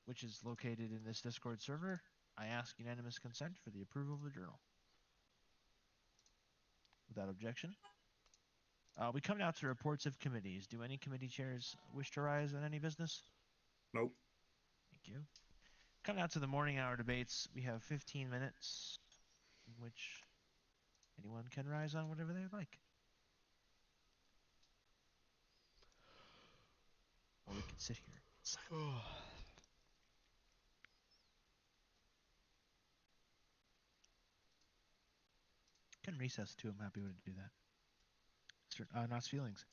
which is located in this Discord server. I ask unanimous consent for the approval of the journal. Without objection. We come now to reports of committees. Do any committee chairs wish to rise on any business? Nope. Thank you. Come now to the morning hour debates. We have 15 minutes in which anyone can rise on whatever they would like. Or we can sit here. Can recess too. I'm happy to do that. Knott's feelings.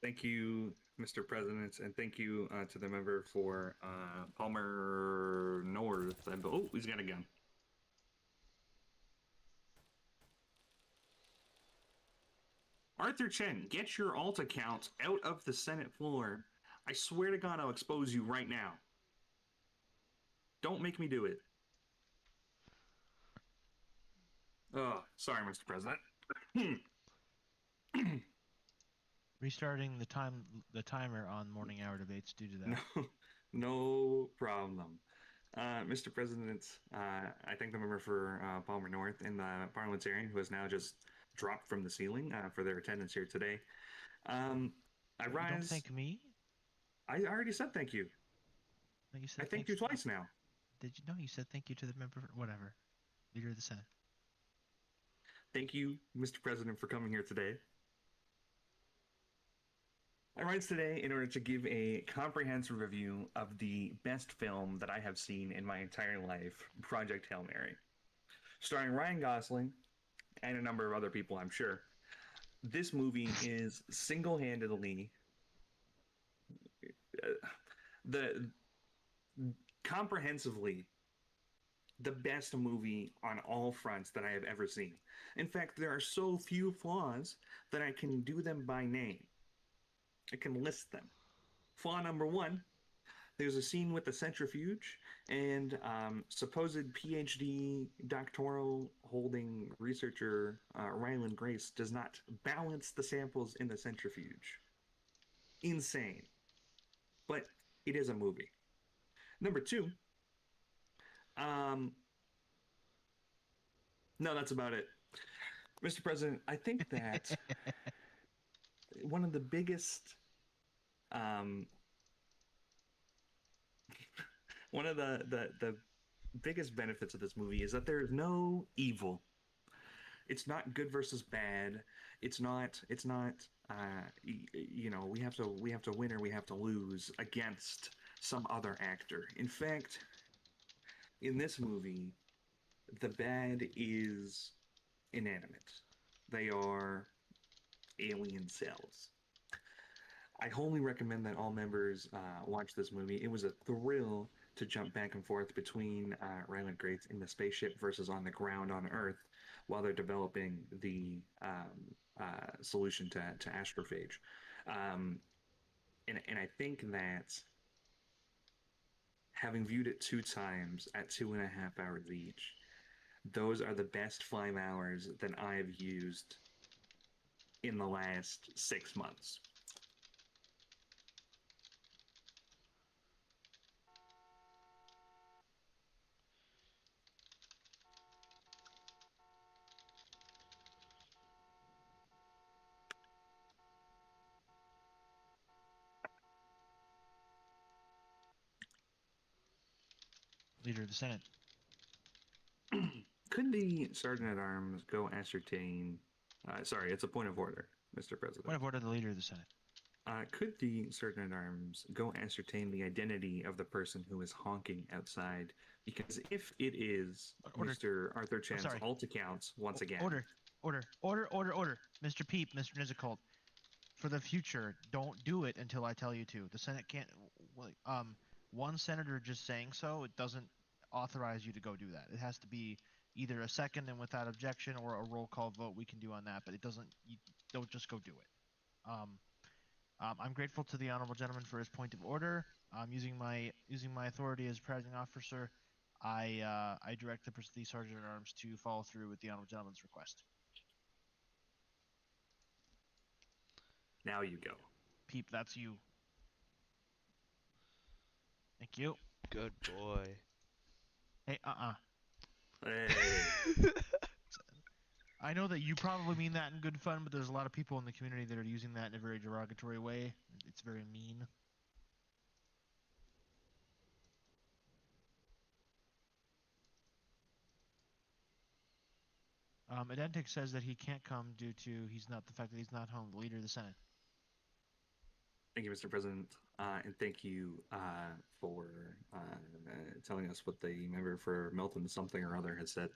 Thank you, Mr. President, and thank you to the member for Palmer North. Oh, he's got a gun. Arthur Chen, get your alt account out of the Senate floor. I swear to God, I'll expose you right now. Don't make me do it. Oh, sorry, Mr. President. Restarting the timer on morning hour debates due to that. No problem. Mr. President, I thank the member for Palmer North and the parliamentarian who has now just dropped from the ceiling for their attendance here today. I rise. You don't thank me? I already said thank you. No, you said I thanked you twice now. Did you? No, you said thank you to the member. Whatever, leader of the Senate. Thank you, Mr. President, for coming here today. I rise today in order to give a comprehensive review of the best film that I have seen in my entire life, Project Hail Mary. Starring Ryan Gosling and a number of other people, I'm sure. This movie is single-handedly comprehensively the best movie on all fronts that I have ever seen. In fact, there are so few flaws that I can do them by name. I can list them. Flaw number one, there's a scene with the centrifuge, and supposed PhD doctoral holding researcher Ryland Grace does not balance the samples in the centrifuge. Insane. But it is a movie. Number two, no, that's about it. Mr. President, I think that one of the biggest one of the biggest benefits of this movie is that there is no evil. It's not good versus bad. It's not you know, we have to win or we have to lose against some other actor. In fact, in this movie, the bad is inanimate. They are alien cells. I wholly recommend that all members watch this movie. It was a thrill to jump back and forth between Ryland Grace in the spaceship versus on the ground on Earth while they're developing the solution to astrophage. And I think that having viewed it 2 times at 2.5 hours each, those are the best 5 hours that I've used in the last 6 months. Leader of the Senate. Could the Sergeant-at-Arms go ascertain... sorry, it's a point of order, Mr. President. Point of order, the Leader of the Senate. Could the Sergeant-at-Arms go ascertain the identity of the person who is honking outside? Because if it is Mr. Arthur Chan's alt accounts, once again... Order. Mr. Peep, Mr. Nizicold. For the future, don't do it until I tell you to. The Senate can't... one senator just saying so, it doesn't authorize you to go do that. It has to be either a second and without objection or a roll call vote we can do on that, but it doesn't... You don't just go do it. I'm grateful to the honorable gentleman for his point of order. Using my authority as presiding officer, I direct the Sergeant at Arms to follow through with the honorable gentleman's request. Now you go. Peep, that's you. Thank you. Good boy. Hey, Hey. I know that you probably mean that in good fun, but there's a lot of people in the community that are using that in a very derogatory way. It's very mean. Identic says that he can't come due to he's not the fact that he's not home, the leader of the Senate. Thank you, Mr. President, and thank you for telling us what the member for Milton something or other has said.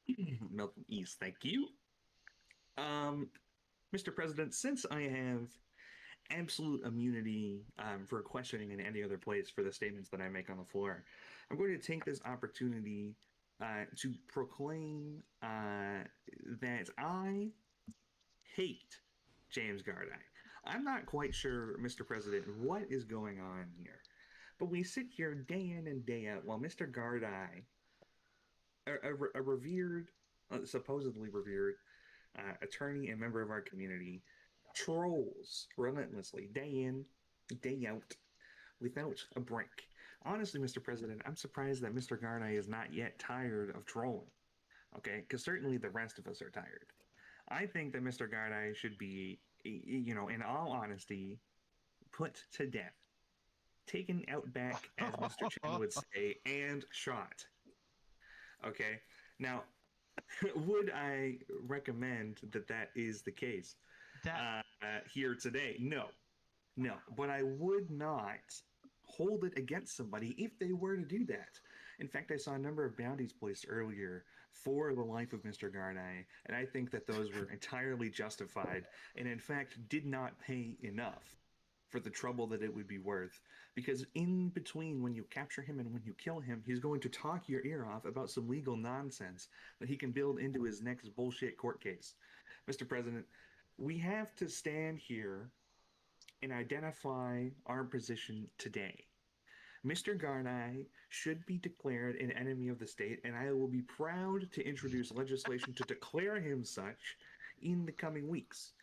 East. Milton East, thank you. Mr. President, since I have absolute immunity for questioning in any other place for the statements that I make on the floor, I'm going to take this opportunity to proclaim that I hate James Gardai. I'm not quite sure, Mr. President, what is going on here. But we sit here day in and day out while Mr. Gardai, a revered, supposedly revered attorney and member of our community, trolls relentlessly day in, day out, without a break. Honestly, Mr. President, I'm surprised that Mr. Gardai is not yet tired of trolling. Okay, because certainly the rest of us are tired. I think that Mr. Gardai should be, in all honesty, put to death, taken out back, as Mr. Chen would say, and shot. Okay, now, would I recommend that that is the case that here today? No, no, but I would not hold it against somebody if they were to do that. In fact, I saw a number of bounties placed earlier for the life of Mr. Gardai, and I think that those were entirely justified and, in fact, did not pay enough for the trouble that it would be worth. Because in between when you capture him and when you kill him, he's going to talk your ear off about some legal nonsense that he can build into his next bullshit court case. Mr. President, we have to stand here and identify our position today. Mr. Garnay should be declared an enemy of the state, and I will be proud to introduce legislation to declare him such in the coming weeks.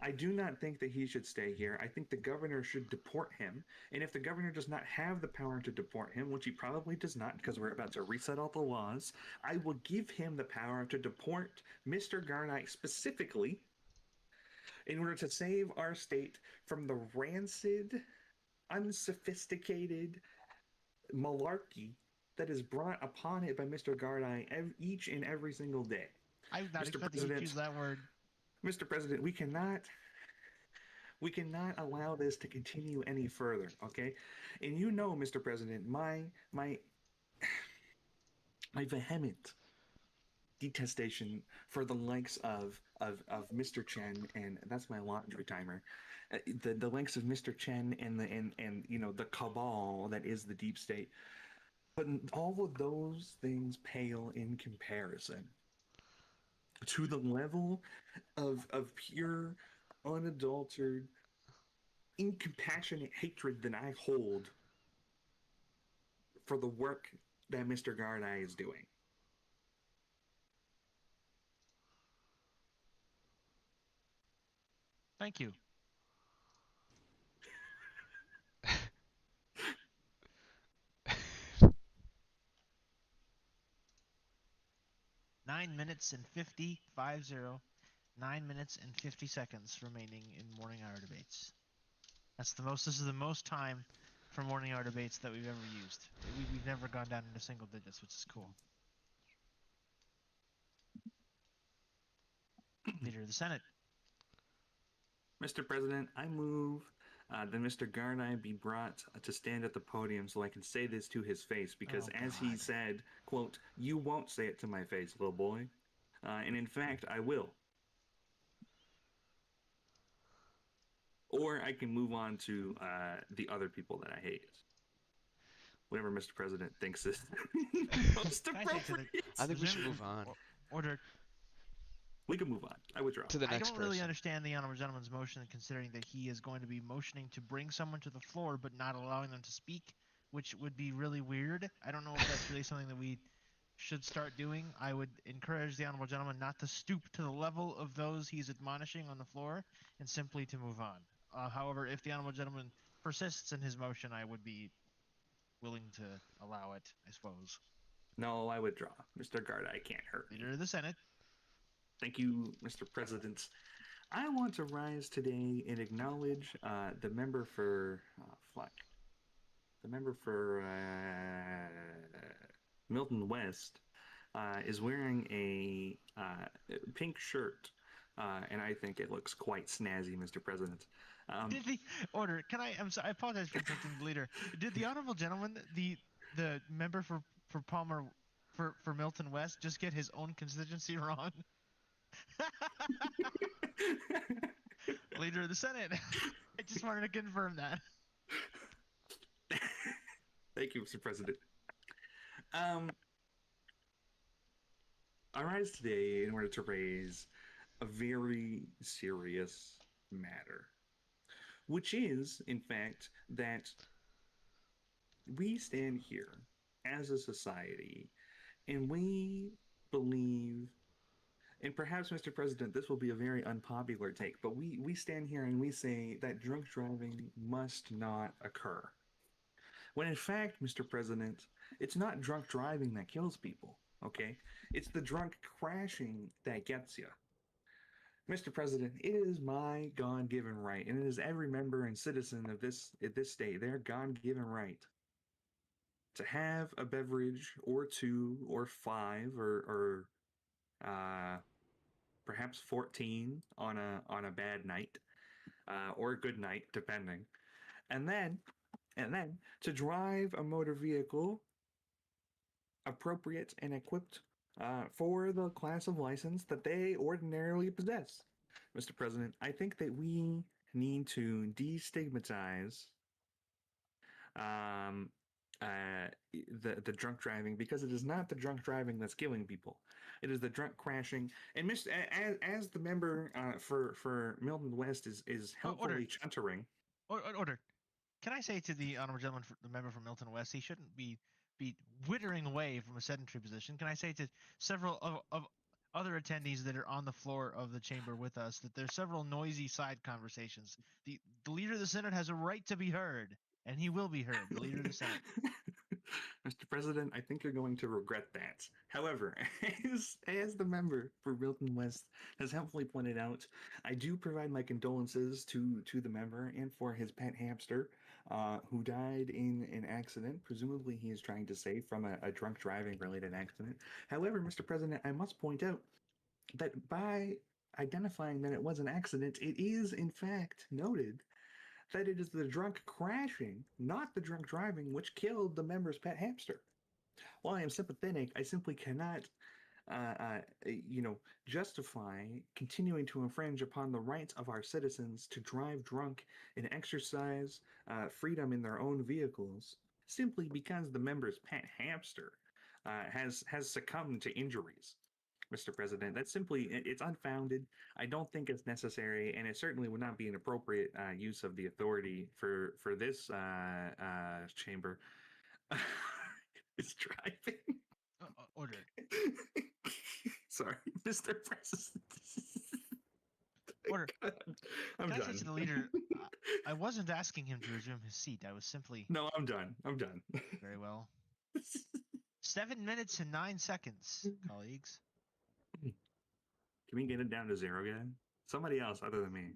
I do not think that he should stay here. I think the governor should deport him. And if the governor does not have the power to deport him, which he probably does not because we're about to reset all the laws, I will give him the power to deport Mr. Garnay specifically in order to save our state from the rancid, unsophisticated malarkey that is brought upon it by Mr. Gardai each and every single day. I was not Mr. expecting you to use that word. Mr. President, we cannot allow this to continue any further, okay? And you know, Mr. President, my vehement detestation for the likes of Mr. Chen, and that's my laundry timer. The likes of Mr. Chen and the cabal that is the deep state. But all of those things pale in comparison to the level of pure, unadulterated, incompassionate hatred that I hold for the work that Mr. Gardai is doing. Thank you. 9 minutes and 50 seconds remaining in morning hour debates. That's the most. This is the most time for morning hour debates that we've ever used. We've never gone down into single digits, which is cool. Leader of the Senate. Mr. President, I move that Mr. Garnay be brought to stand at the podium so I can say this to his face because, as he said, quote, "You won't say it to my face, little boy." And in fact, I will. Or I can move on to the other people that I hate. Whatever Mr. President thinks is most appropriate. I think we should move on. Order. We can move on. I withdraw. To the next I don't really understand the honorable gentleman's motion, considering that he is going to be motioning to bring someone to the floor, but not allowing them to speak, which would be really weird. I don't know if that's really something that we should start doing. I would encourage the honorable gentleman not to stoop to the level of those he's admonishing on the floor, and simply to move on. However, if the honorable gentleman persists in his motion, I would be willing to allow it, I suppose. No, I withdraw. Mr. Garda, I can't hurt Leader me. of the Senate. Thank you, Mr. President. I want to rise today and acknowledge the member for fuck, the member for Milton West is wearing a pink shirt, and I think it looks quite snazzy, Mr. President. Did the order? Can I? I'm sorry. I apologize for interrupting the leader. Did the honorable gentleman, the member for Palmer, for Milton West, just get his own constituency wrong? Leader of the Senate. I just wanted to confirm that. Thank you, Mr. President. I rise today in order to raise a very serious matter, which is, in fact, that we stand here as a society and we believe, and perhaps, Mr. President, this will be a very unpopular take, but we stand here and we say that drunk driving must not occur. When in fact, Mr. President, it's not drunk driving that kills people, okay? It's the drunk crashing that gets you. Mr. President, it is my God-given right, and it is every member and citizen of this state, their God-given right to have a beverage or two or five or perhaps 14 on a bad night or a good night, depending, and then to drive a motor vehicle appropriate and equipped for the class of license that they ordinarily possess. Mr. President, I think that we need to destigmatize um, the drunk driving, because it is not the drunk driving that's killing people. It is the drunk crashing. And as the member for Milton West is helpfully chuntering. Order. Can I say to the honorable gentleman, the member from Milton West, he shouldn't be withering away from a sedentary position? Can I say to several of other attendees that are on the floor of the chamber with us that there's several noisy side conversations? The leader of the Senate has a right to be heard, and he will be heard. The leader of the Senate. Mr. President, I think you're going to regret that. However, as the member for Milton West has helpfully pointed out, I do provide my condolences to the member and for his pet hamster, who died in an accident. Presumably, he is trying to say from a drunk driving related accident. However, Mr. President, I must point out that by identifying that it was an accident, it is in fact noted that it is the drunk crashing, not the drunk driving, which killed the member's pet hamster. While I am sympathetic, I simply cannot, justify continuing to infringe upon the rights of our citizens to drive drunk and exercise freedom in their own vehicles simply because the member's pet hamster has succumbed to injuries. Mr. President, that's simply, it's unfounded. I don't think it's necessary, and it certainly would not be an appropriate use of the authority for this chamber. It's driving. Order. Sorry, Mr. President. Order. I'm Can done. I say to the leader, I wasn't asking him to resume his seat. I was simply... No, I'm done. I'm done. Very well. 7 minutes and 9 seconds, colleagues. Can we get it down to 0 again? Somebody else other than me.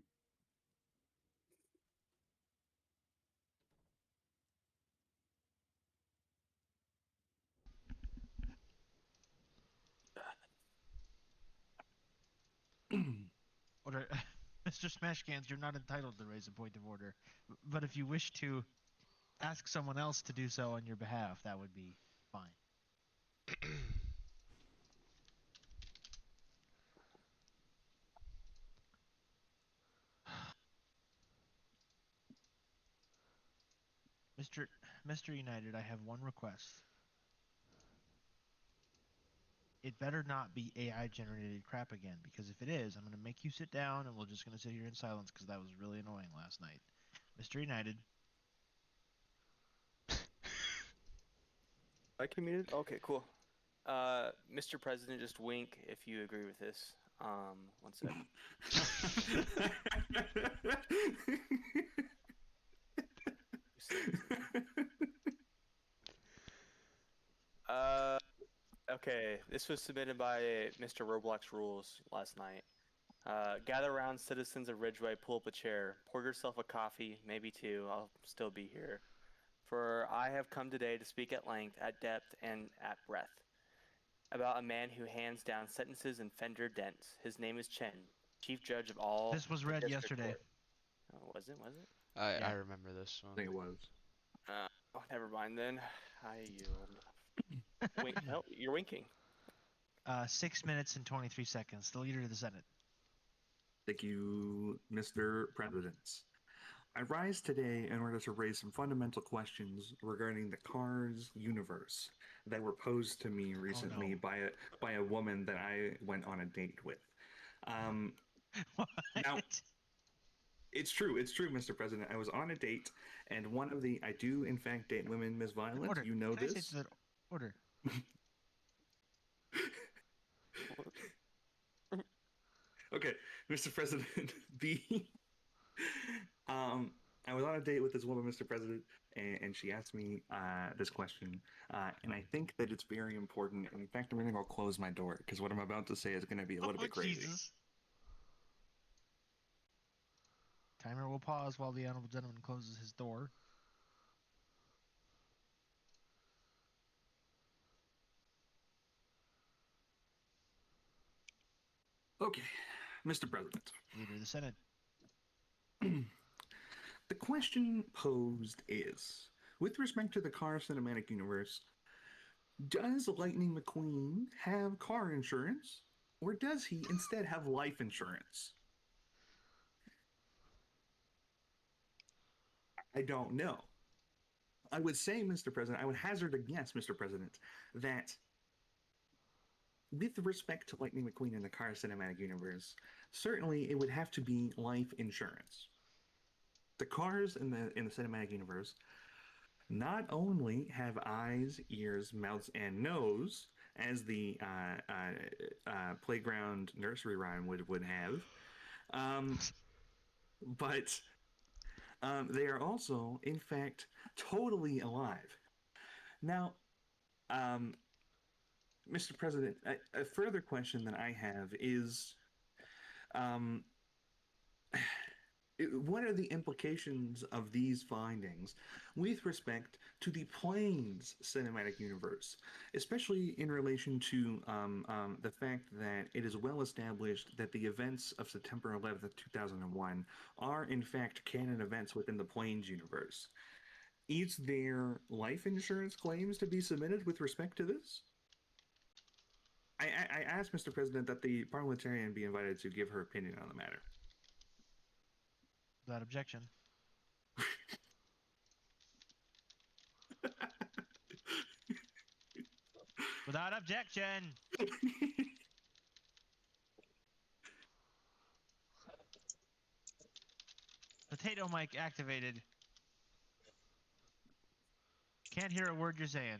Order. Mr. Smashcans, you're not entitled to raise a point of order. But if you wish to ask someone else to do so on your behalf, that would be fine. Mr. United, I have one request. It better not be AI generated crap again, because if it is, I'm going to make you sit down and we're just going to sit here in silence because that was really annoying last night. Mr. United. I can mute it? Okay, cool. Mr. President, just wink if you agree with this. One sec. Okay, this was submitted by Mr. Roblox Rules last night. Gather around, citizens of Ridgeway, pull up a chair, pour yourself a coffee, maybe two, I'll still be here. For I have come today to speak at length, at depth, and at breadth, about a man who hands down sentences in Fender dents. His name is Chen, Chief Judge of all This was the read District yesterday. Court. Oh, was it? Was it? I Yeah. remember this I one. think it was. Oh, never mind then. I yield. Wink. No, you're winking. 6 minutes and 23 seconds. The leader of the Senate. Thank you, Mr. President. I rise today in order to raise some fundamental questions regarding the Cars universe that were posed to me recently by a woman that I went on a date with. What? Now, it's true, Mr. President. I was on a date, and I do in fact date women, Ms. Violet. Order. You know Can I say this. to the order? Okay, Mr. President, the I was on a date with this woman, Mr. President, and she asked me this question, and I think that it's very important. And in fact, I'm going to go close my door because what I'm about to say is going to be a little bit crazy. Jesus. Timer will pause while the honorable gentleman closes his door. Okay, Mr. President. Leader of the Senate. The question posed is, with respect to the car cinematic universe, does Lightning McQueen have car insurance, or does he instead have life insurance? I don't know. I would say, Mr. President, I would hazard a guess, Mr. President, that with respect to Lightning McQueen in the car cinematic universe, certainly it would have to be life insurance. The cars in the cinematic universe not only have eyes, ears, mouths, and nose, as the playground nursery rhyme would have, but they are also, in fact, totally alive. Now, Mr. President, a further question that I have is, what are the implications of these findings with respect to the Planes cinematic universe, especially in relation to the fact that it is well established that the events of September 11th, 2001 are in fact canon events within the Planes universe? Is there life insurance claims to be submitted with respect to this? I asked, Mr. President, that the parliamentarian be invited to give her opinion on the matter. Without objection. Without objection. Potato mic activated. Can't hear a word you're saying.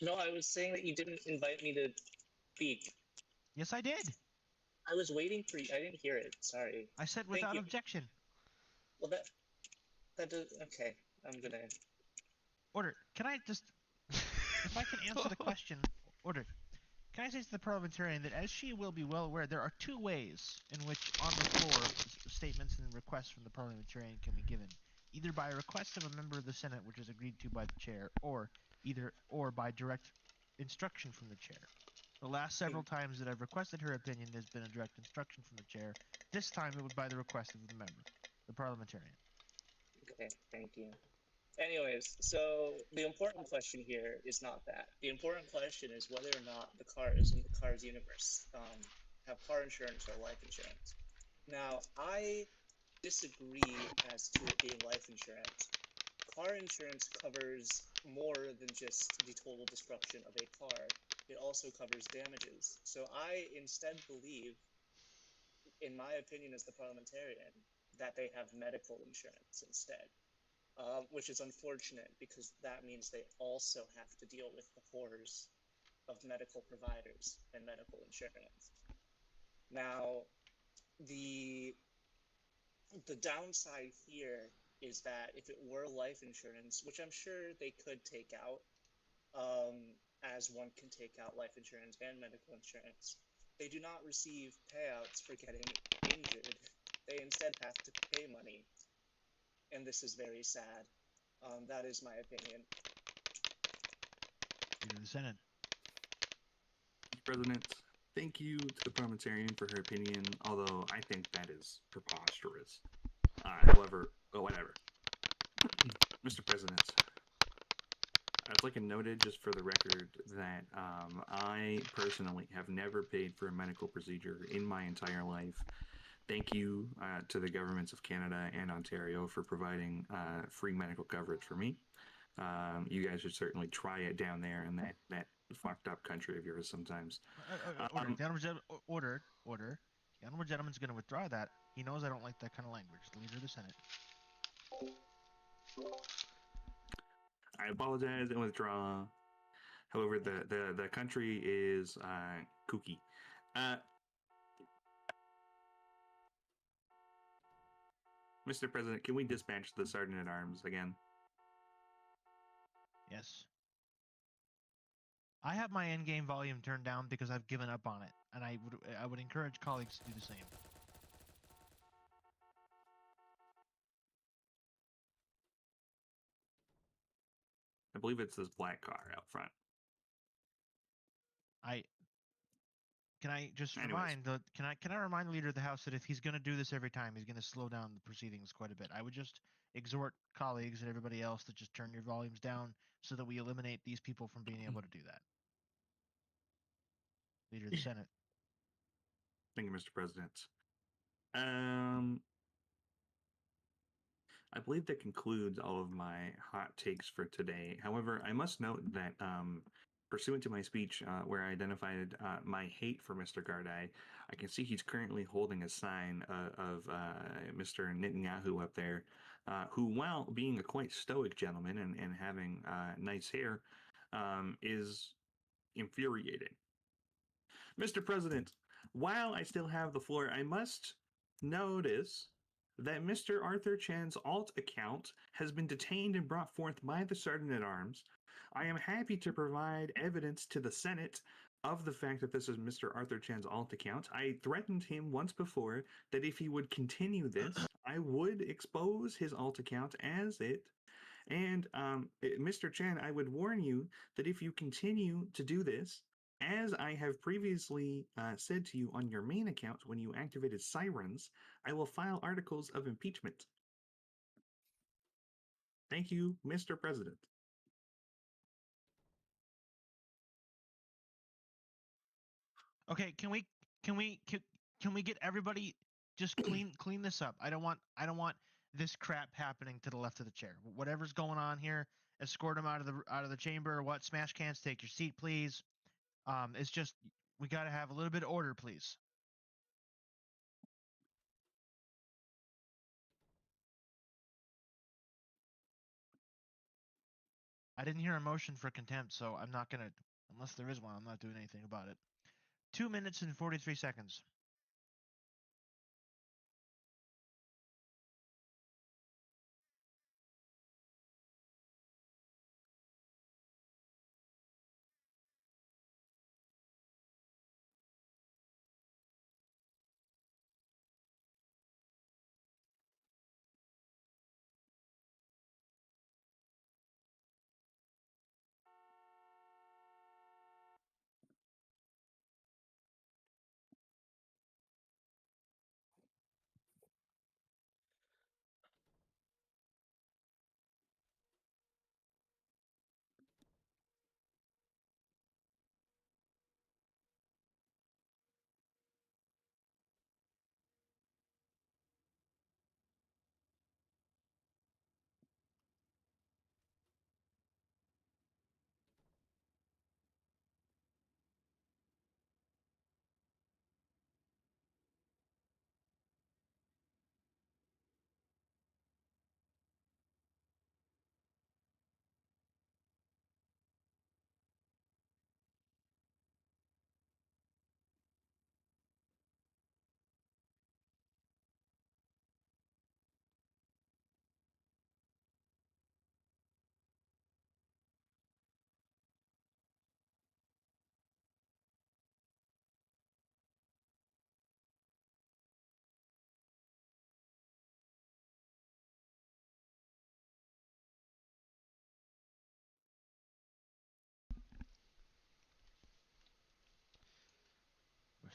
No, I was saying that you didn't invite me to speak. Yes, I did. I was waiting for you. I didn't hear it. Sorry. I said Thank without you. objection. Well, that does. Okay, I'm gonna. Order. Can I just, if I can answer the question, order. Can I say to the parliamentarian that, as she will be well aware, there are two ways in which, on the floor, statements and requests from the parliamentarian can be given. Either by request of a member of the Senate, which is agreed to by the chair, or by direct instruction from the chair. The last several times that I've requested her opinion, there's been a direct instruction from the chair. This time it was by the request of the member, the parliamentarian. Okay, thank you. Anyways, so the important question here is not that. The important question is whether or not the cars in the Cars universe have car insurance or life insurance. Now, I disagree as to it being life insurance. Car insurance covers more than just the total destruction of a car. It also covers damages. So I instead believe, in my opinion as the parliamentarian, that they have medical insurance instead. Which is unfortunate because that means they also have to deal with the horrors of medical providers and medical insurance. Now, the downside here is that if it were life insurance, which I'm sure they could take out, as one can take out life insurance and medical insurance. They do not receive payouts for getting injured. They instead have to pay money, and this is very sad. That is my opinion. Leader of the Senate. President, thank you to the parliamentarian for her opinion, although I think that is preposterous. However, whatever. Mr. President, I'd like to noted just for the record that I personally have never paid for a medical procedure in my entire life. Thank you to the governments of Canada and Ontario for providing free medical coverage for me. You guys should certainly try it down there in that fucked up country of yours sometimes. Order. The honorable order. The honorable gentleman's going to withdraw that. He knows I don't like that kind of language. The leader of the Senate. I apologize and withdraw. However, the country is kooky. Mr. President, can we dispatch the Sergeant at Arms again? Yes. I have my endgame volume turned down because I've given up on it, and I would encourage colleagues to do the same. I believe it's this black car out front. Can I just Anyways. remind the can I remind the leader of the house that if he's going to do this every time, he's going to slow down the proceedings quite a bit. I would just exhort colleagues and everybody else to just turn your volumes down so that we eliminate these people from being able to do that. Leader of the Senate. Thank you, Mr. President. I believe that concludes all of my hot takes for today. However, I must note that pursuant to my speech where I identified my hate for Mr. Gardai, I can see he's currently holding a sign of Mr. Netanyahu up there, who, while being a quite stoic gentleman and having nice hair, is infuriating. Mr. President, while I still have the floor, I must notice that Mr. Arthur Chan's alt account has been detained and brought forth by the Sergeant at Arms. I am happy to provide evidence to the Senate of the fact that this is Mr. Arthur Chan's alt account. I threatened him once before that if he would continue this, I would expose his alt account as it. And Mr. Chan, I would warn you that if you continue to do this, as I have previously said to you on your main account when you activated sirens, I will file articles of impeachment. Thank you, Mr. President. Okay, can we get everybody just clean this up? I don't want this crap happening to the left of the chair. Whatever's going on here, escort them out of the chamber. What smash cans? Take your seat, please. It's just we got to have a little bit of order, please. I didn't hear a motion for contempt, so I'm not gonna, unless there is one, I'm not doing anything about it. 2 minutes and 43 seconds.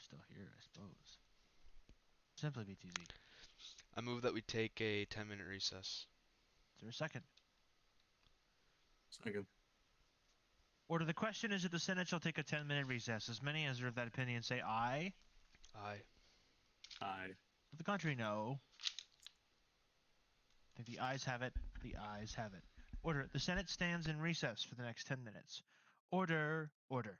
still here, I suppose. Simply BTV. I move that we take a 10-minute recess. Is there a second? Second. Order. The question is that the Senate shall take a 10-minute recess. As many as are of that opinion say aye. Aye. Aye. Of the contrary, no. I think the ayes have it. The ayes have it. Order. The Senate stands in recess for the next 10 minutes. Order. Order.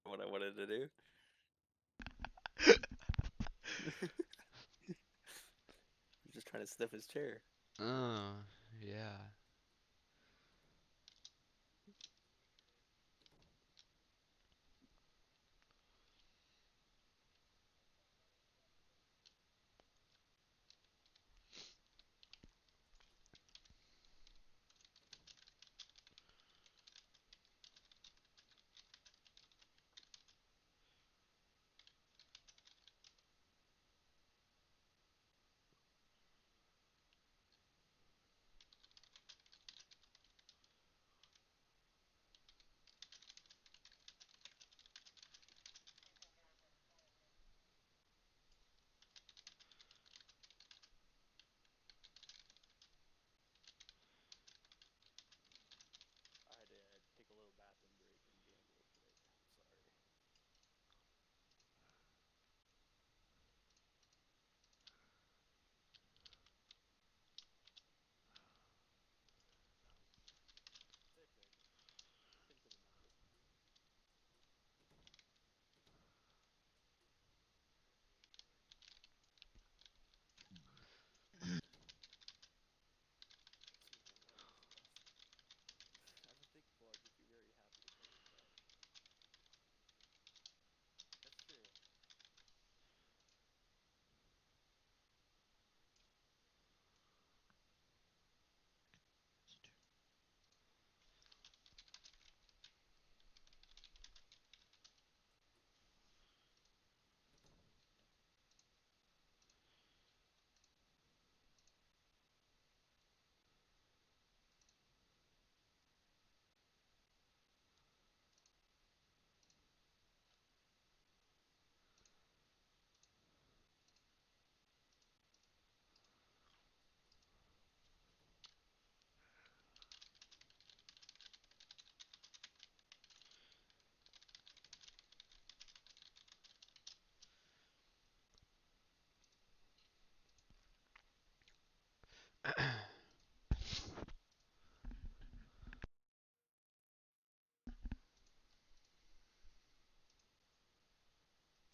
What I wanted to do. Just trying to sniff his chair. Oh, yeah. I had to take a little bathroom break and gamble a bit. Sorry. It's okay. Think of the number. I don't think Marge would be very happy to tell us that. That's true.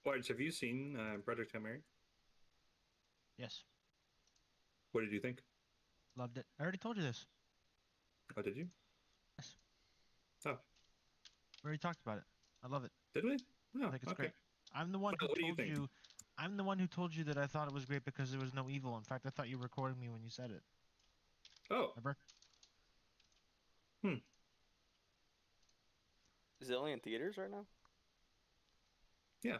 Bards, have you seen Project Hail Mary? Yes. What did you think? Loved it. I already told you this. Oh, did you? Yes. Oh, We already talked about it. I love it. did we? Oh, I think it's okay. great. I'm the one Well, who what do you told think? you. I'm the one who told you that I thought it was great because there was no evil. In fact, I thought you were recording me when you said it. Oh, Remember? Is it only in theaters right now? yeah.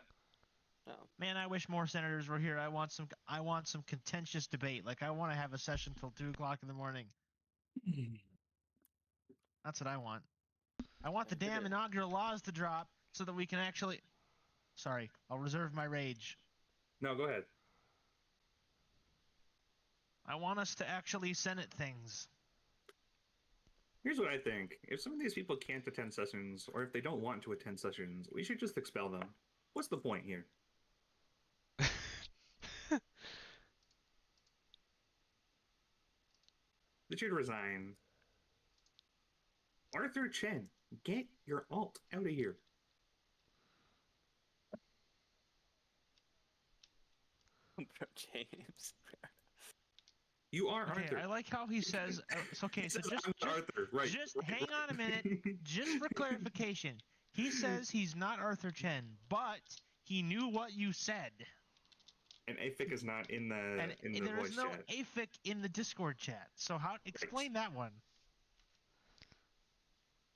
No. Man, I wish more senators were here. I want some. I want some contentious debate. Like I want to have a session till 2 o'clock in the morning. That's what I want. I want the Well, damn inaugural laws to drop so that we can actually. Sorry, I'll reserve my rage. No, go ahead. I want us to actually Senate things. Here's what I think. If some of these people can't attend sessions, or if they don't want to attend sessions, we should just expel them. What's the point here? They should resign. Arthur Chen, get your alt out of here. James. You are Okay, Arthur. I like how he says. It's okay, He so says, just "I'm Arthur." Right. just hang on a minute. Just for clarification, he says he's not Arthur Chen, but he knew what you said. And AFIC is not in the And there voice is no chat. AFIC in the Discord chat. So how explain that one?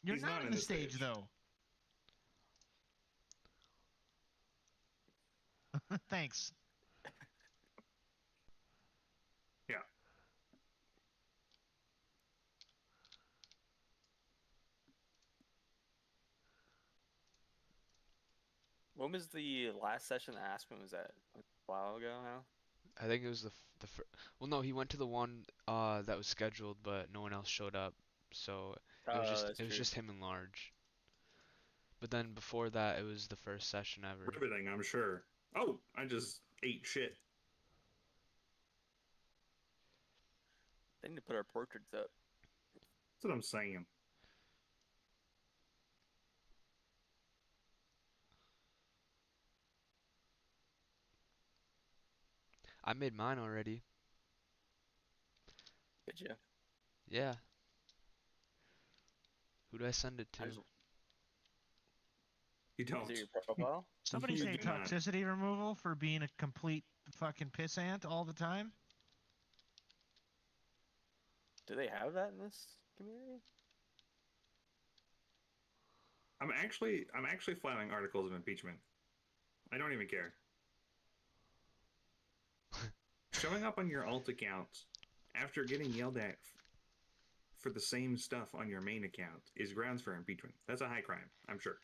You're He's not not in in the the stage stage. though. Thanks. Yeah. When was the last session that Aspen was at? A while ago now? I think it was the well, no, he went to the one that was scheduled, but no one else showed up. So it was Oh, that's true. just him and Large. But then before that, it was the first session ever. Riveting, I'm sure. Oh, I just ate shit. They need to put our portraits up. That's what I'm saying. I made mine already. Did you? Yeah. Who do I send it I to? just, You is don't. it your profile? Somebody You say do not. toxicity removal for being a complete fucking pissant all the time. Do they have that in this community? I'm actually filing articles of impeachment. I don't even care. Showing up on your alt account after getting yelled at for the same stuff on your main account is grounds for impeachment. That's a high crime, I'm sure.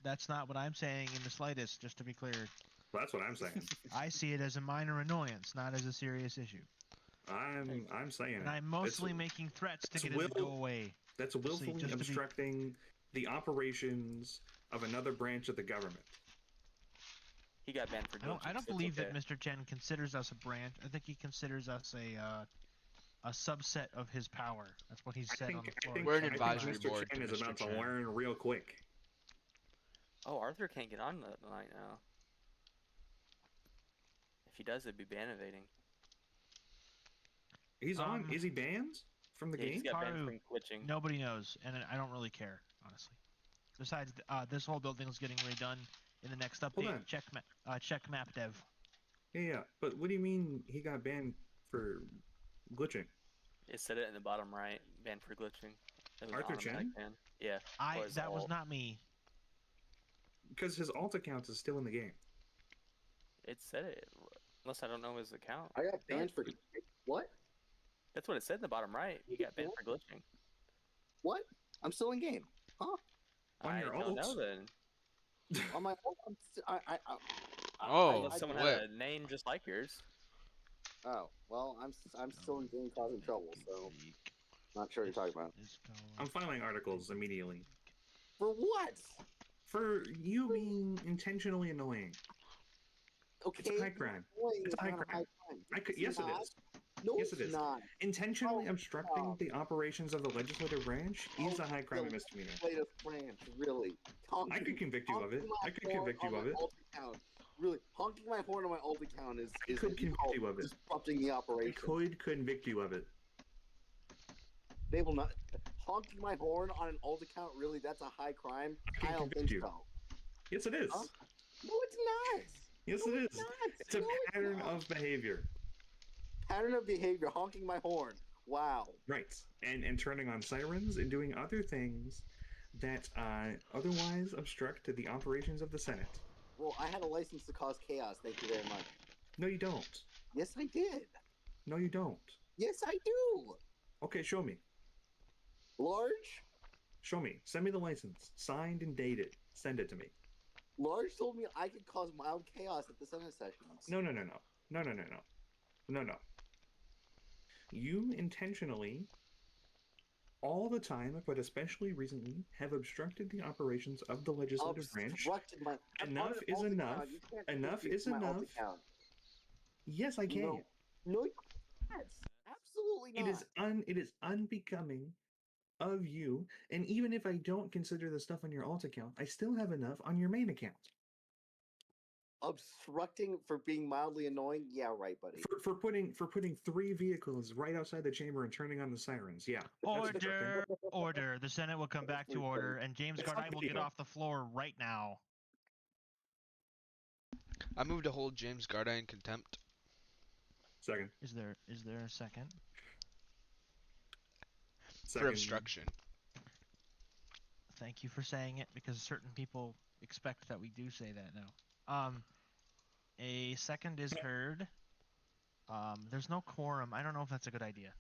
That's not what I'm saying in the slightest, just to be clear. Well, that's what I'm saying. I see it as a minor annoyance, not as a serious issue. I'm saying And it. I'm mostly making threats to it's get it to go away. That's willfully just to be- obstructing the operations of another branch of the government. He got banned for glitching. I don't so it's believe okay. that Mr. Chen considers us a branch. I think he considers us a subset of his power. That's what he said on the floor. We're an I think advisory Mr. board Chen to is Mr. about to Chen. learn real quick. Oh, Arthur can't get on the night now. If he does, it'd be ban evading. He's on. Is he banned from the Yeah, he game? just got banned Haru, from glitching. Nobody knows, and I don't really care, honestly. Besides, this whole building is getting redone in the next update. on. Check map dev. Yeah. But what do you mean he got banned for glitching? It said it in the bottom right. Banned for glitching. It was Arthur automatic Chen? ban. Yeah. or his That was alt. not me. Because his alt account is still in the game. It said it. Unless I don't know his account. I got banned for what? That's what it said in the bottom right. He got banned for glitching. What? I'm still in game. Huh? On I your don't know alt? then. On my Oh, Unless someone what? had a name just like yours. Oh well, I'm still in game causing trouble, so not sure what you're talking about. I'm filing articles immediately. For what? For you being intentionally annoying. Okay, It's a high crime. It's a high crime. Yes, it is. No, Yes, it is. not. Intentionally Oh, obstructing stop. the operations of the legislative branch is a high crime and misdemeanor. Legislative branch, really. I could convict you of it. I could convict you of it. Really, honking my horn on my alt account is could convict you of it. disrupting the I operation. could convict you of it. They will not. Honking my horn on an alt account, really? That's a high crime? I can I don't convict think you. so. Yes, it is. Huh? No, it's not. Yes, No, it it's is. not. It's a No, it's pattern not. of behavior. Pattern of behavior, honking my horn. Wow. Right. And turning on sirens and doing other things that otherwise obstruct the operations of the Senate. Well, I had a license to cause chaos. Thank you very much. No, you don't. Yes, I did. No, you don't. Yes, I do. Okay, show me. Large? Show me. Send me the license. Signed and dated. Send it to me. Large told me I could cause mild chaos at the Senate sessions. No, no, no, no, no, no, no, no, no, no. You intentionally, all the time, but especially recently, have obstructed the operations of the legislative branch. Obstructed my. I'm on Enough an is alt enough. account. You can't Enough take me is from my alt enough. account. Yes, I can. No, no, you can't. Absolutely not. It is unbecoming of you, and even if I don't consider the stuff on your alt account, I still have enough on your main account. Obstructing for being mildly annoying. Yeah, right, buddy. For putting 3 vehicles right outside the chamber and turning on the sirens. Yeah. that's obstructing. Order, order. The Senate will come back to Please, order, and James It's Gardine not will get video. off the floor right now. I move to hold James Garda in contempt. Second. Is there a second? For obstruction. Thank you for saying it, because certain people expect that we do say that now. A second is heard. There's no quorum. I don't know if that's a good idea.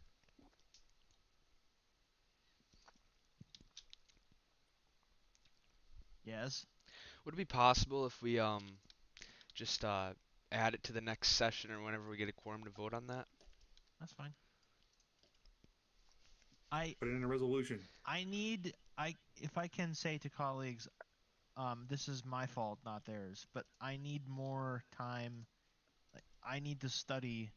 Yes. Would it be possible if we just add it to the next session or whenever we get a quorum to vote on that? That's fine. Put it in a resolution. If I can say to colleagues, this is my fault, not theirs, but I need more time. I need to study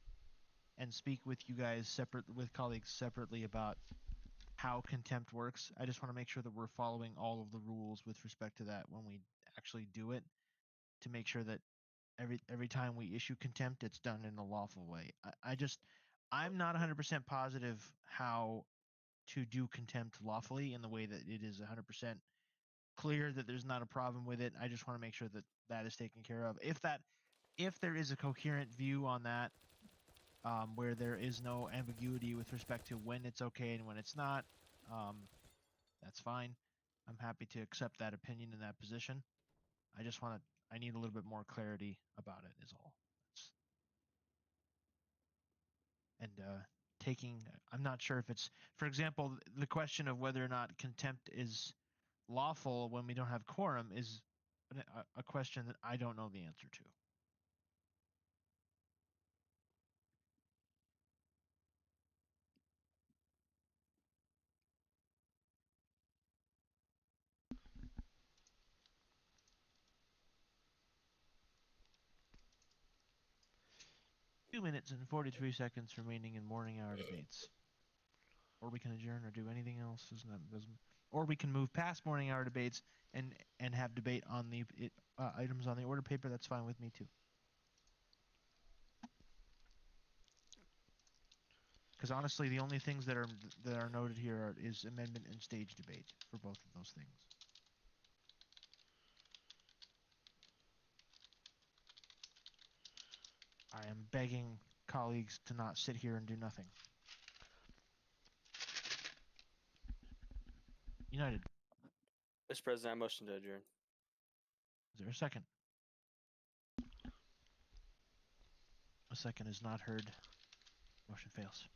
and speak with you guys with colleagues separately about how contempt works. I just want to make sure that we're following all of the rules with respect to that when we actually do it, to make sure that every time we issue contempt, it's done in a lawful way. I'm not 100% positive how to do contempt lawfully in the way that it is 100% clear that there's not a problem with it. I just want to make sure that that is taken care of. If there is a coherent view on that, where there is no ambiguity with respect to when it's okay and when it's not, that's fine. I'm happy to accept that opinion in that position. I need a little bit more clarity about it is all. I'm not sure if it's, for example, the question of whether or not contempt is lawful when we don't have quorum is a question that I don't know the answer to. Two minutes and 43 seconds remaining in morning hour debates. Or we can adjourn or do anything else. Or we can move past morning hour debates and have debate on the items on the order paper. That's fine with me too. Because honestly, the only things that are noted here is amendment and stage debate for both of those things. I am begging colleagues to not sit here and do nothing. United. Mr. President, I motion to adjourn. Is there a second? A second is not heard. Motion fails.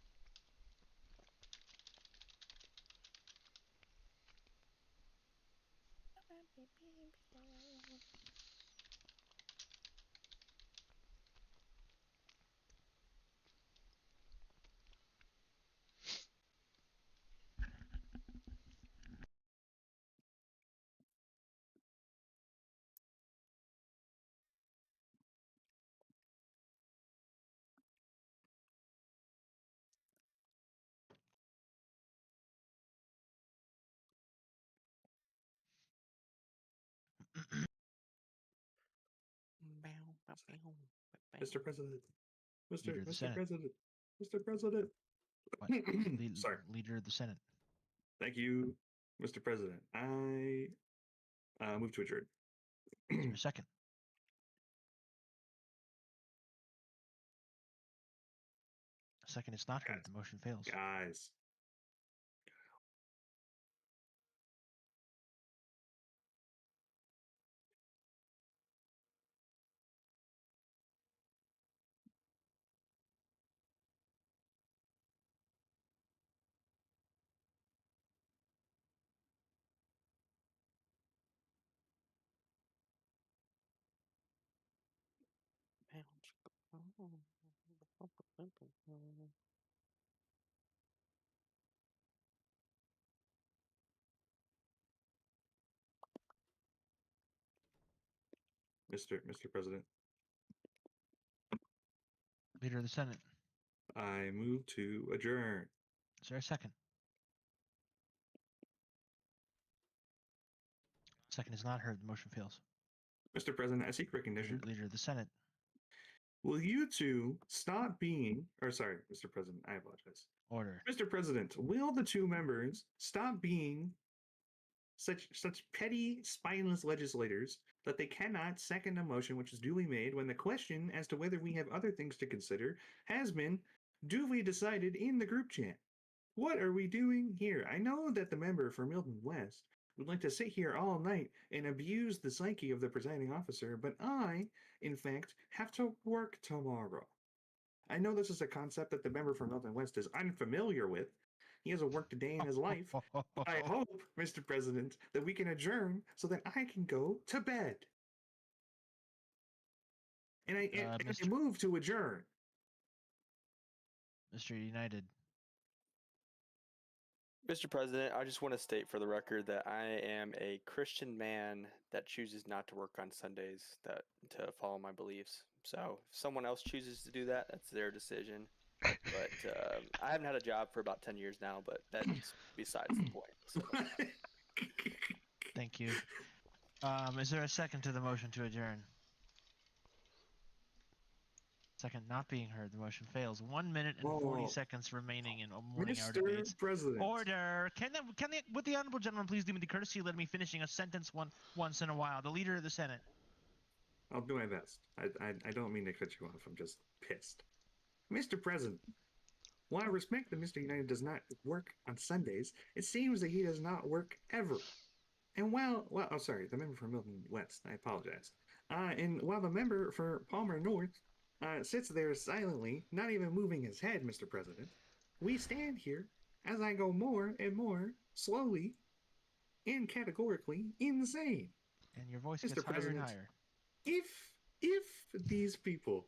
Mr. President. Leader of the Senate. President. Mr. President. What? Sorry. Leader of the Senate. Thank you, Mr. President. I move to adjourn. Is there a second? A second is not heard. The motion fails. Guys. Mr. President, Leader of the Senate. I move to adjourn. Is there a second? Second is not heard. The motion fails. Mr. President, I seek recognition. Leader of the Senate. Will you two stop being, or sorry, Mr. President, I apologize. Order. Mr. President, will the two members stop being such petty, spineless legislators that they cannot second a motion which is duly made when the question as to whether we have other things to consider has been duly decided in the group chat? What are we doing here? I know that the member for Milton West would like to sit here all night and abuse the psyche of the presiding officer, but I, in fact, have to work tomorrow. I know this is a concept that the member for Milton West is unfamiliar with. He hasn't worked a day in his life. But I hope, Mr. President, that we can adjourn so that I can go to bed. And I move to adjourn. Mr. United. Mr. President, I just want to state for the record that I am a Christian man that chooses not to work on Sundays to follow my beliefs. So if someone else chooses to do that, that's their decision. But I haven't had a job for about 10 years now, but that's besides the point. So. Thank you. Is there a second to the motion to adjourn? Second not being heard. The motion fails. 1 minute and 40 seconds remaining in morning hour debates. Mr. President. Order. Would the honorable gentleman please do me the courtesy of letting me finishing a sentence once in a while? The leader of the Senate. I'll do my best. I don't mean to cut you off. I'm just pissed. Mr. President, while I respect that Mr. United does not work on Sundays, it seems that he does not work ever. And the member for Milton West, I apologize. And while the member for Palmer North sits there silently, not even moving his head, Mr. President, we stand here as I go more and more slowly and categorically insane. And your voice Mr. gets higher President, and higher. If these people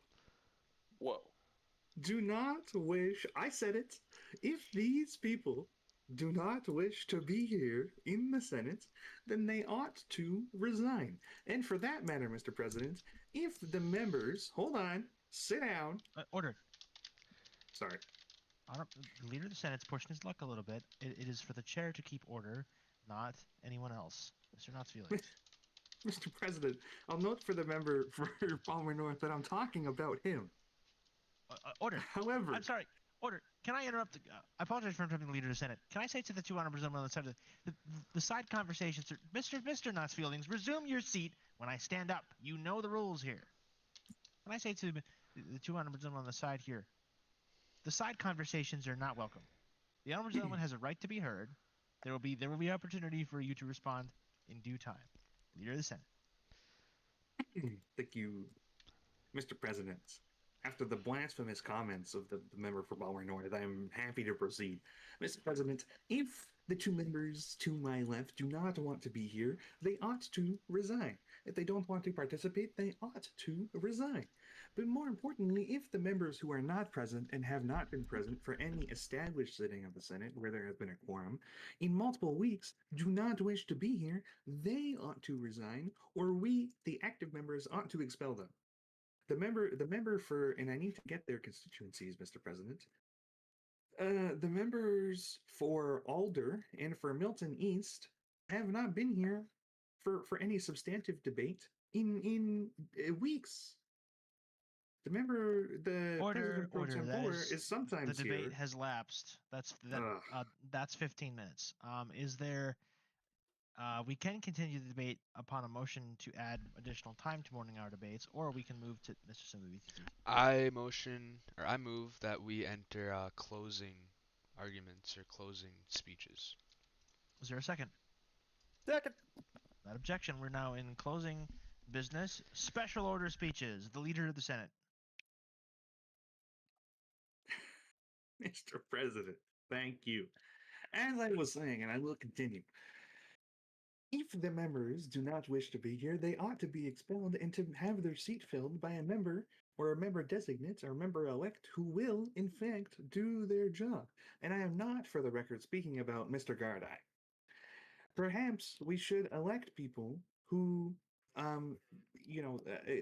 do not wish, I said it, if these people do not wish to be here in the Senate, then they ought to resign. And for that matter, Mr. President, if the members, hold on, sit down. Order. Sorry. The leader of the Senate's pushing his luck a little bit. It is for the chair to keep order, not anyone else. Mr. Knott's feelings. Mr. President, I'll note for the member for Palmer North that I'm talking about him. Order. However, I'm sorry. Order. Can I interrupt? I apologize for interrupting the leader of the Senate. Can I say to the two honorable gentlemen on the side of the side conversations, Mr. Knott's feelings, resume your seat when I stand up. You know the rules here. When I say to the two honorable gentlemen on the side here, the side conversations are not welcome. The honorable gentleman has a right to be heard. There will be opportunity for you to respond in due time. Leader of the Senate. Thank you, Mr. President. After the blasphemous comments of the member for Palmer North, I am happy to proceed. Mr. President, if the two members to my left do not want to be here, they ought to resign. If they don't want to participate, they ought to resign. But more importantly, if the members who are not present and have not been present for any established sitting of the Senate where there has been a quorum in multiple weeks do not wish to be here, they ought to resign, or we, the active members, ought to expel them. The member for, and I need to get their constituencies, Mr. President. The members for Alder and for Milton East have not been here for any substantive debate in weeks. The Order. is sometimes the debate here. has lapsed. That's 15 minutes. Is there? We can continue the debate upon a motion to add additional time to morning hour debates, or we can move to Mr. Simovitz. I move that we enter closing arguments or closing speeches. Is there a second? Second. That objection. We're now in closing business. Special order speeches. The leader of the Senate. Mr. President, thank you. As I was saying, and I will continue, if the members do not wish to be here, they ought to be expelled and to have their seat filled by a member or a member designate or member elect who will, in fact, do their job. And I am not, for the record, speaking about Mr. Gardai. Perhaps we should elect people who, um,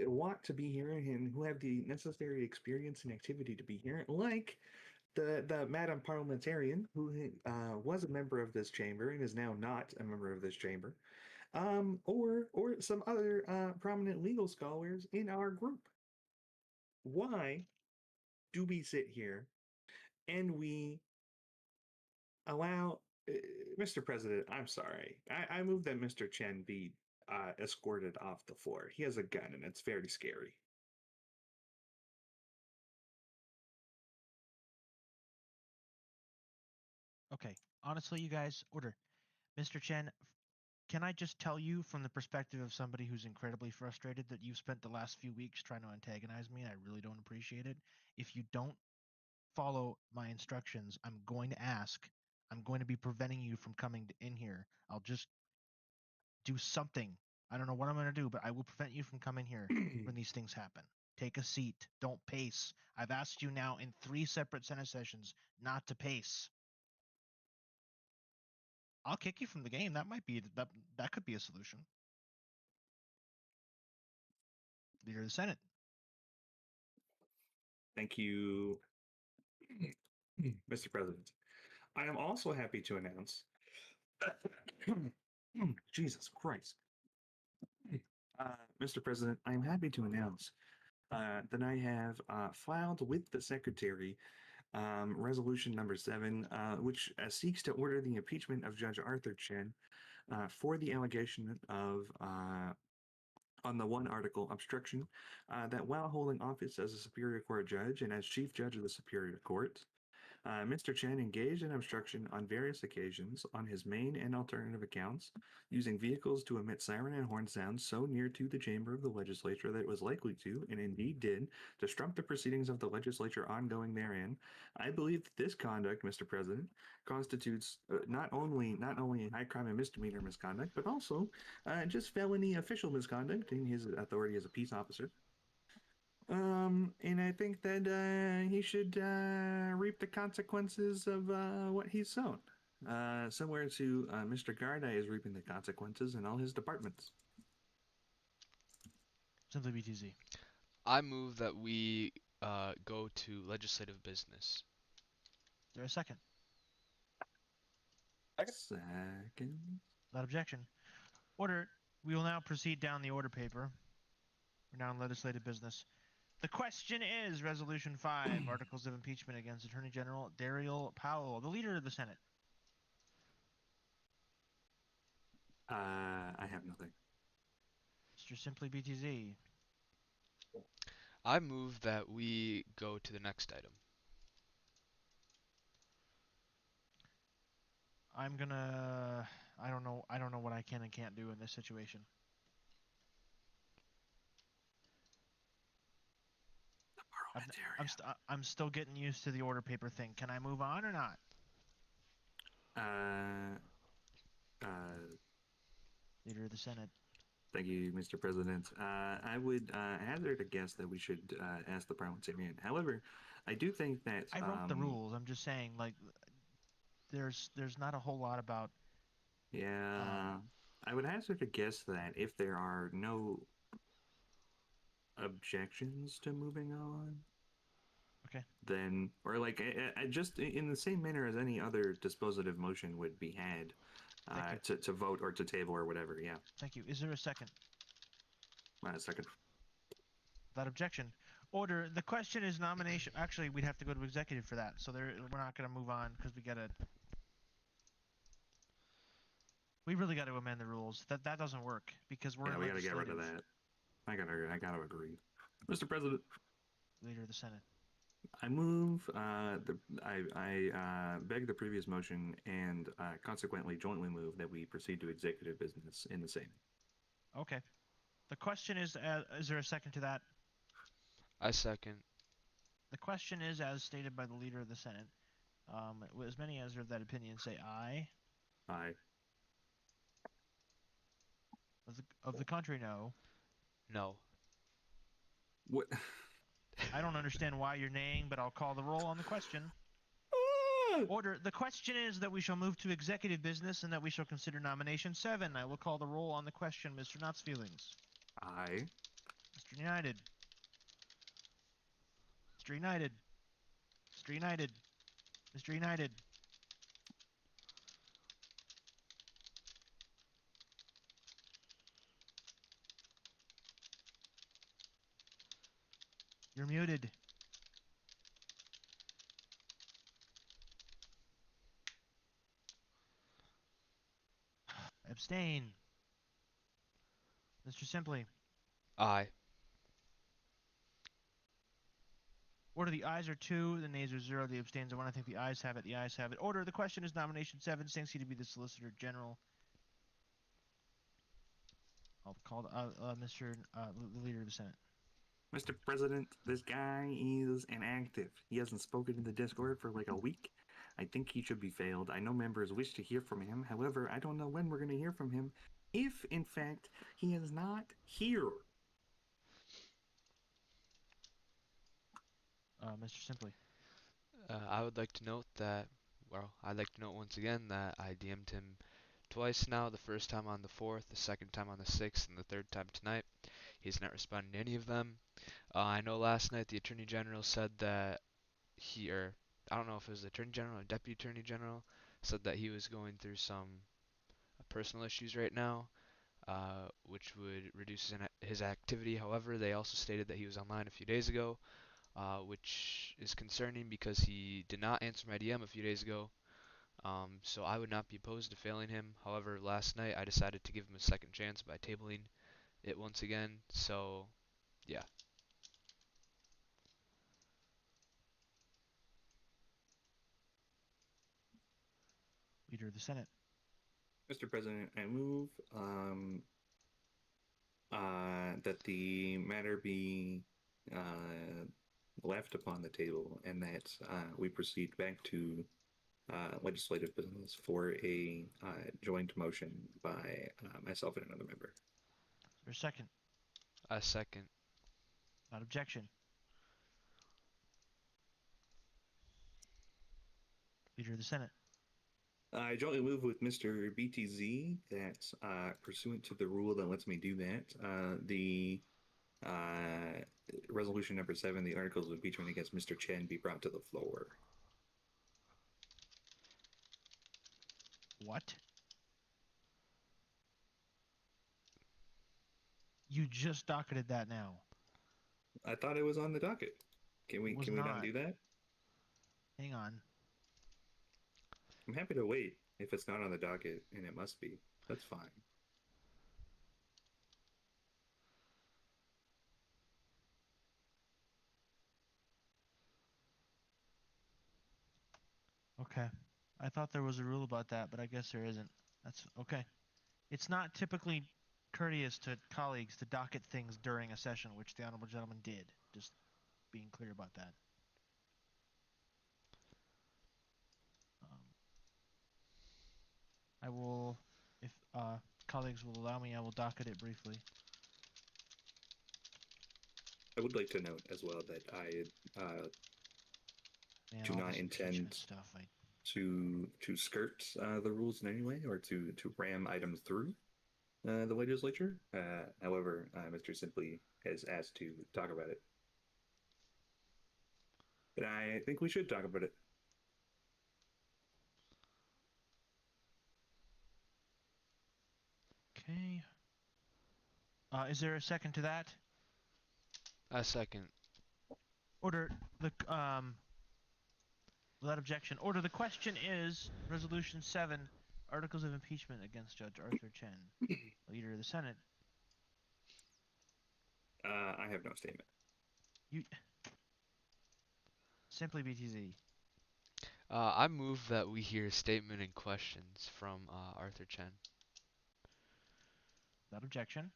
want to be here and who have the necessary experience and activity to be here, like the Madam Parliamentarian who was a member of this chamber and is now not a member of this chamber, or some other prominent legal scholars in our group. Why do we sit here and we allow Mr. President? I'm sorry. I move that Mr. Chen be escorted off the floor. He has a gun and it's very scary. Okay, honestly, you guys, order. Mr. Chen, can I just tell you from the perspective of somebody who's incredibly frustrated that you've spent the last few weeks trying to antagonize me, and I really don't appreciate it. If you don't follow my instructions, I'm going to ask. I'm going to be preventing you from coming in here. I'll just do something. I don't know what I'm going to do, but I will prevent you from coming here when these things happen. Take a seat. Don't pace. I've asked you now in 3 separate Senate sessions not to pace. I'll kick you from the game. That might be that could be a solution. Leader of the Senate. Thank you, Mr. President. I am also happy to announce. Jesus Christ. Mr. President, I am happy to announce that I have filed with the Secretary resolution number 7, which seeks to order the impeachment of Judge Arthur Chen for the allegation of, on the one article, obstruction, that while holding office as a Superior Court judge and as Chief Judge of the Superior Court, Mr. Chen engaged in obstruction on various occasions on his main and alternative accounts, using vehicles to emit siren and horn sounds so near to the chamber of the legislature that it was likely to, and indeed did, disrupt the proceedings of the legislature ongoing therein. I believe that this conduct, Mr. President, constitutes not only a high crime and misdemeanor misconduct, but also just felony official misconduct in his authority as a peace officer. And I think that he should reap the consequences of what he's sown. Similar to Mr. Gardai is reaping the consequences in all his departments. Simply BTZ. I move that we go to legislative business. Is there a second? Second. Without objection. Order. We will now proceed down the order paper. We're now in legislative business. The question is Resolution 5, Articles of Impeachment against Attorney General Daryl Powell, the Leader of the Senate. I have nothing. Mr. Simply BTZ. I move that we go to the next item. I'm gonna. I don't know what I can and can't do in this situation. I'm still getting used to the order paper thing. Can I move on or not? Leader of the Senate. Thank you, Mr. President. I would hazard a guess that we should ask the parliamentarian. However, I do think that I wrote the rules. I'm just saying, like, there's not a whole lot about. Yeah, I would hazard a guess that if there are no objections to moving on, okay, then, or like just in the same manner as any other dispositive motion would be had to vote or to table or whatever. Yeah. Thank you. Is there a second? Second. Without objection. Order. The question is nomination. Actually, we'd have to go to executive for that, so we're not going to move on because we really got to amend the rules. That doesn't work because we're we got to get rid of that. I gotta agree, Mr. President. Leader of the Senate. I move. I beg the previous motion and consequently jointly move that we proceed to executive business in the same. Okay. The question is there a second to that? I second. The question is as stated by the Leader of the Senate. As many as are of that opinion say aye. Aye. Of the country, no. No. What? I don't understand why you're naying, but I'll call the roll on the question. Order. The question is that we shall move to executive business and that we shall consider nomination 7. I will call the roll on the question. Mr. Knott's feelings. Aye. Mr. United. Mr. United. Mr. United. Mr. United. You're muted. Abstain. Mr. Simply. Aye. Order. The ayes are 2, the nays are 0, the abstains are 1. I think the ayes have it. The ayes have it. Order. The question is nomination 7. Stancy to be the Solicitor General. I'll call Mr. The Leader of the Senate. Mr. President, this guy is inactive. He hasn't spoken in the Discord for like a week. I think he should be failed. I know members wish to hear from him. However, I don't know when we're going to hear from him. If, in fact, he is not here. Mr. Simply. I would like to note that, well, I'd like to note once again that I DM'd him twice now, the first time on the 4th, the second time on the 6th, and the third time tonight. He's not responding to any of them. I know last night the Attorney General said that I don't know if it was the Attorney General or Deputy Attorney General, said that he was going through some personal issues right now, which would reduce his activity. However, they also stated that he was online a few days ago, which is concerning because he did not answer my DM a few days ago. So I would not be opposed to failing him. However, last night I decided to give him a second chance by tabling it once again. So, yeah. Leader of the Senate. Mr. President, I move that the matter be left upon the table and that we proceed back to legislative business for a joint motion by myself and another member. Is there a second? A second. Not objection. Leader of the Senate. I jointly move with Mr. BTZ that, pursuant to the rule that lets me do that, the resolution number 7, the articles of impeachment against Mr. Chen, be brought to the floor. What? You just docketed that now. I thought it was on the docket. Can we not. not do that? Hang on. I'm happy to wait if it's not on the docket, and it must be. That's fine. Okay. I thought there was a rule about that, but I guess there isn't. That's okay. It's not typically courteous to colleagues to docket things during a session, which the honorable gentleman did. Just being clear about that. I will, if colleagues will allow me, I will docket it briefly. I would like to note as well that I Man, do all not this intend impeachment stuff. to skirt the rules in any way or to ram items through the legislature. However, Mr. Simply has asked to talk about it. But I think we should talk about it. Okay. Is there a second to that? A second. Order the without objection. Order. The question is Resolution 7, Articles of Impeachment against Judge Arthur Chen, Leader of the Senate. I have no statement. You simply BTZ. I move that we hear statement and questions from Arthur Chen. Without objection.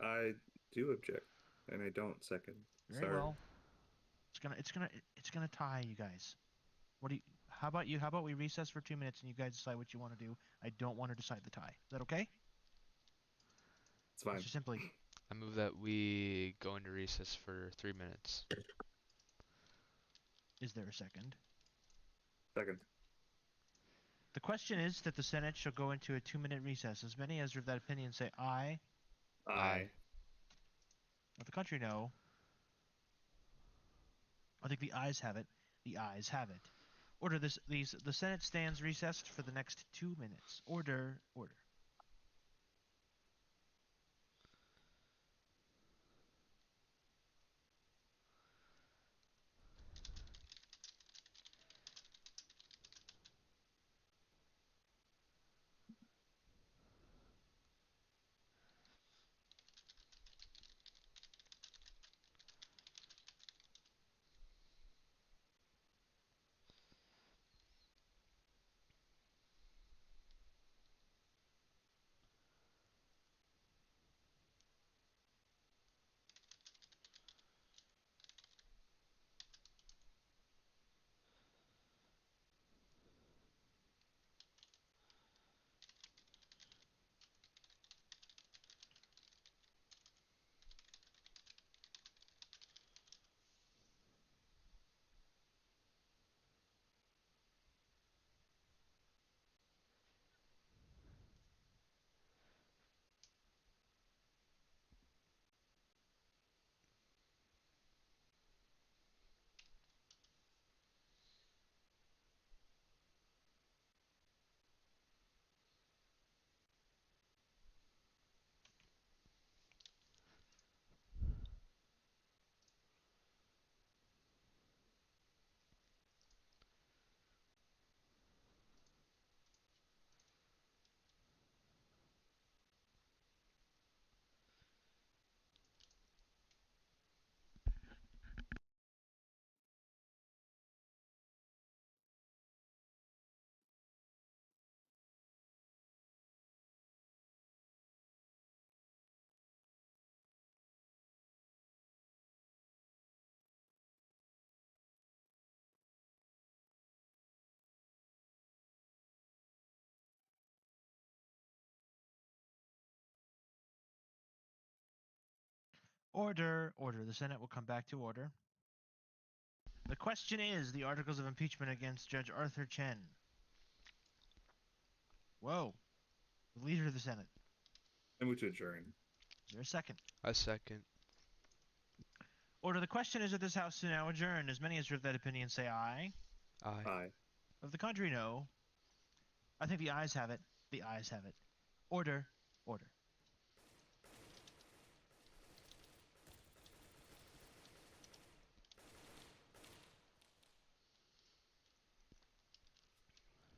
I do object, and I don't second. Very Sorry. well. It's gonna tie, you guys. What do you? How about we recess for 2 minutes and you guys decide what you want to do? I don't want to decide the tie. Is that okay? It's fine. Mr. Simply. I move that we go into recess for 3 minutes. Is there a second? Second. The question is that the Senate shall go into a 2-minute recess. As many as are of that opinion say aye. Aye. Of the country, no. I think the ayes have it. The ayes have it. Order this. The Senate stands recessed for the next 2 minutes. Order. Order. Order. Order. The Senate will come back to order. The question is the articles of impeachment against Judge Arthur Chen. Whoa. The leader of the Senate. I move to adjourn. Is there a second? I second. Order. The question is that this House to now adjourn. As many as are of that opinion say aye. Aye. Aye. Of the country, no. I think the ayes have it. The ayes have it. Order. Order.